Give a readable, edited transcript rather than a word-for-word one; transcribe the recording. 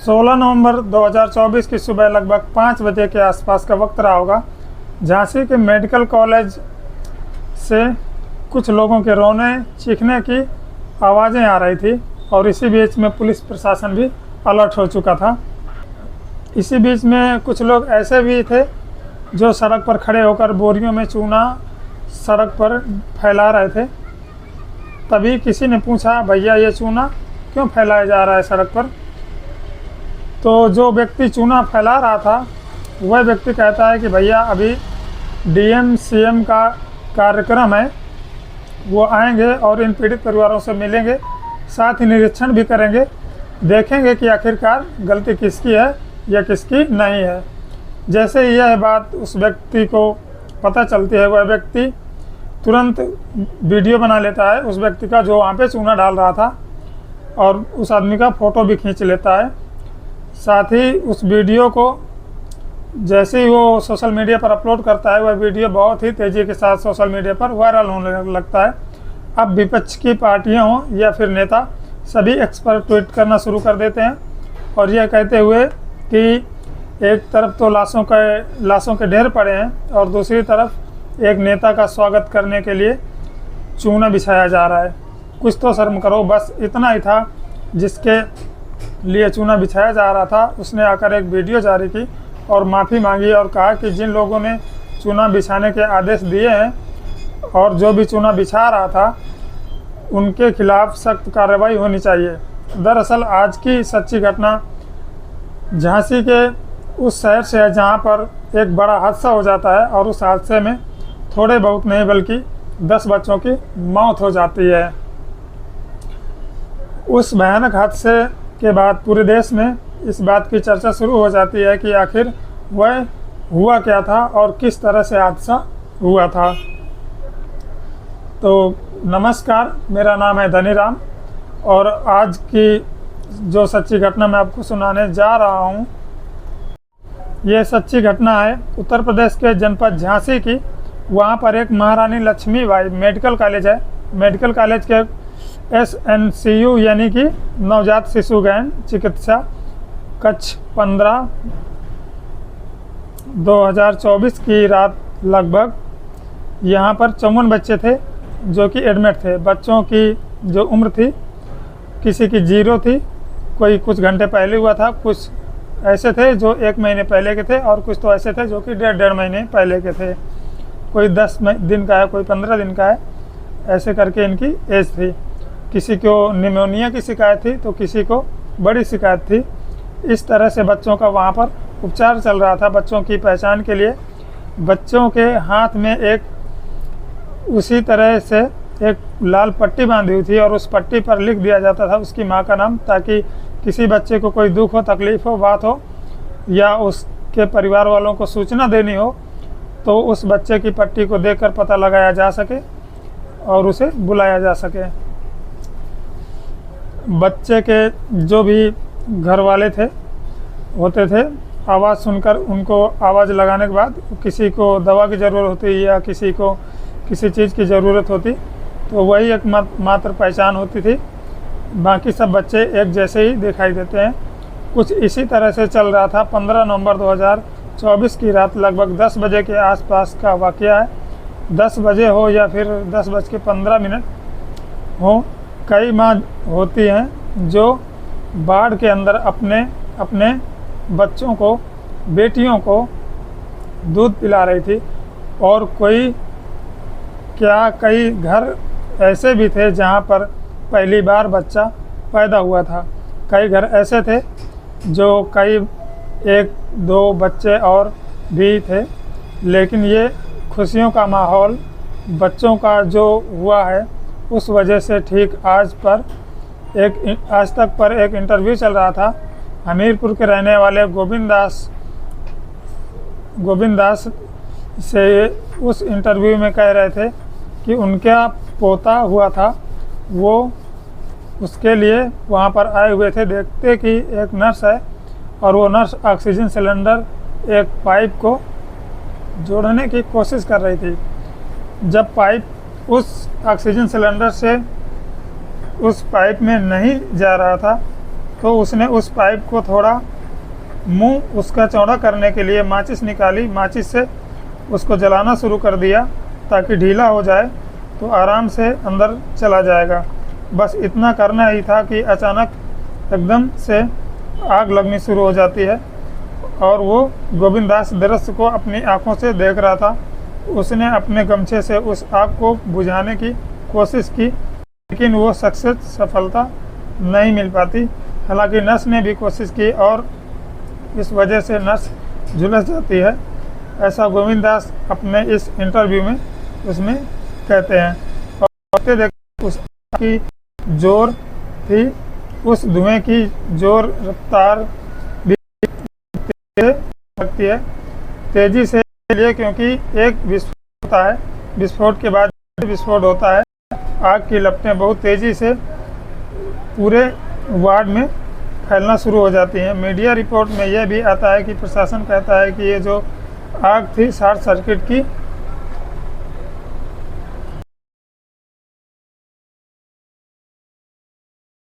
16 नवंबर 2024 की सुबह लगभग 5 बजे के आसपास का वक्त रहा होगा। झांसी के मेडिकल कॉलेज से कुछ लोगों के रोने चीखने की आवाज़ें आ रही थी और इसी बीच में पुलिस प्रशासन भी अलर्ट हो चुका था। इसी बीच में कुछ लोग ऐसे भी थे जो सड़क पर खड़े होकर बोरियों में चूना सड़क पर फैला रहे थे। तभी किसी ने पूछा, भैया ये चूना क्यों फैलाया जा रहा है सड़क पर? तो जो व्यक्ति चूना फैला रहा था वह व्यक्ति कहता है कि भैया अभी डीएम सीएम का कार्यक्रम है, वो आएंगे और इन पीड़ित परिवारों से मिलेंगे, साथ ही निरीक्षण भी करेंगे, देखेंगे कि आखिरकार गलती किसकी है या किसकी नहीं है। जैसे ही यह बात उस व्यक्ति को पता चलती है, वह व्यक्ति तुरंत वीडियो बना लेता है उस व्यक्ति का जो वहाँ पे चूना डाल रहा था और उस आदमी का फ़ोटो भी खींच लेता है। साथ ही उस वीडियो को जैसे ही वो सोशल मीडिया पर अपलोड करता है, वह वीडियो बहुत ही तेज़ी के साथ सोशल मीडिया पर वायरल होने लगता है। अब विपक्ष की पार्टियां हों या फिर नेता, सभी एक्सपर्ट ट्वीट करना शुरू कर देते हैं और यह कहते हुए कि एक तरफ तो लाशों के ढेर पड़े हैं और दूसरी तरफ एक नेता का स्वागत करने के लिए चूना बिछाया जा रहा है। कुछ तो शर्म करो। बस इतना ही था जिसके लिए चूना बिछाया जा रहा था, उसने आकर एक वीडियो जारी की और माफ़ी मांगी और कहा कि जिन लोगों ने चूना बिछाने के आदेश दिए हैं और जो भी चूना बिछा रहा था उनके खिलाफ सख्त कार्रवाई होनी चाहिए। दरअसल आज की सच्ची घटना झांसी के उस शहर से है जहां पर एक बड़ा हादसा हो जाता है और उस हादसे में थोड़े बहुत नहीं बल्कि 10 बच्चों की मौत हो जाती है। उस भयानक हादसे के बाद पूरे देश में इस बात की चर्चा शुरू हो जाती है कि आखिर वह हुआ क्या था और किस तरह से हादसा हुआ था। तो नमस्कार, मेरा नाम है धनीराम और आज की जो सच्ची घटना मैं आपको सुनाने जा रहा हूँ, ये सच्ची घटना है उत्तर प्रदेश के जनपद झांसी की। वहाँ पर एक महारानी लक्ष्मीबाई मेडिकल कॉलेज है। मेडिकल कॉलेज के SNCU यानी कि नवजात शिशु गहन चिकित्सा कक्ष 15 2024 की रात लगभग यहाँ पर 54 बच्चे थे जो कि एडमिट थे। बच्चों की जो उम्र थी, किसी की 0 थी, कोई कुछ घंटे पहले हुआ था, कुछ ऐसे थे जो 1 महीने पहले के थे और कुछ तो ऐसे थे जो कि 1.5 महीने पहले के थे। कोई 10 दिन का है, कोई 15 दिन का है, ऐसे करके इनकी एज थी। किसी को निमोनिया की शिकायत थी तो किसी को बड़ी शिकायत थी। इस तरह से बच्चों का वहाँ पर उपचार चल रहा था। बच्चों की पहचान के लिए बच्चों के हाथ में एक उसी तरह से एक लाल पट्टी बांधी हुई थी और उस पट्टी पर लिख दिया जाता था उसकी माँ का नाम, ताकि किसी बच्चे को कोई दुख हो, तकलीफ़ हो, बात हो या उसके परिवार वालों को सूचना देनी हो तो उस बच्चे की पट्टी को देखकर पता लगाया जा सके और उसे बुलाया जा सके। बच्चे के जो भी घर वाले होते थे, आवाज़ सुनकर उनको आवाज़ लगाने के बाद किसी को दवा की ज़रूरत होती या किसी को किसी चीज़ की ज़रूरत होती तो वही एक मात्र पहचान होती थी। बाकी सब बच्चे एक जैसे ही दिखाई देते हैं। कुछ इसी तरह से चल रहा था। 15 नवंबर 2024 की रात लगभग 10 बजे के आसपास का वाक़या है। 10 बजे हो या फिर 10:15 हो, कई माँ होती हैं जो बाढ़ के अंदर अपने बच्चों को, बेटियों को दूध पिला रही थी और कई घर ऐसे भी थे जहाँ पर पहली बार बच्चा पैदा हुआ था। कई घर ऐसे थे जो कई 1-2 बच्चे और भी थे, लेकिन ये खुशियों का माहौल बच्चों का जो हुआ है उस वजह से ठीक आज तक पर एक इंटरव्यू चल रहा था। हमीरपुर के रहने वाले गोविंद दास से उस इंटरव्यू में कह रहे थे कि उनका पोता हुआ था, वो उसके लिए वहाँ पर आए हुए थे। देखते कि एक नर्स है और वो नर्स ऑक्सीजन सिलेंडर एक पाइप को जोड़ने की कोशिश कर रही थी। जब पाइप उस ऑक्सीजन सिलेंडर से उस पाइप में नहीं जा रहा था तो उसने उस पाइप को थोड़ा मुंह उसका चौड़ा करने के लिए माचिस निकाली, माचिस से उसको जलाना शुरू कर दिया ताकि ढीला हो जाए तो आराम से अंदर चला जाएगा। बस इतना करना ही था कि अचानक एकदम से आग लगनी शुरू हो जाती है और वो गोविंददास दृश्य को अपनी आंखों से देख रहा था। उसने अपने गमछे से उस आग को बुझाने की कोशिश की, लेकिन वो सफलता नहीं मिल पाती। हालांकि नर्स ने भी कोशिश की और इस वजह से नर्स झुलस जाती है। ऐसा गोविंददास अपने इस इंटरव्यू में उसमें कहते हैं। और देखते देखते उस की जोर थी, उस धुएं की जोर रफ्तार भी लगती है तेजी से लिए, क्योंकि एक विस्फोट होता है, विस्फोट के बाद विस्फोट होता है। आग की लपटें बहुत तेजी से पूरे वार्ड में फैलना शुरू हो जाती हैं। मीडिया रिपोर्ट में यह भी आता है कि प्रशासन कहता है कि ये जो आग थी शॉर्ट सर्किट की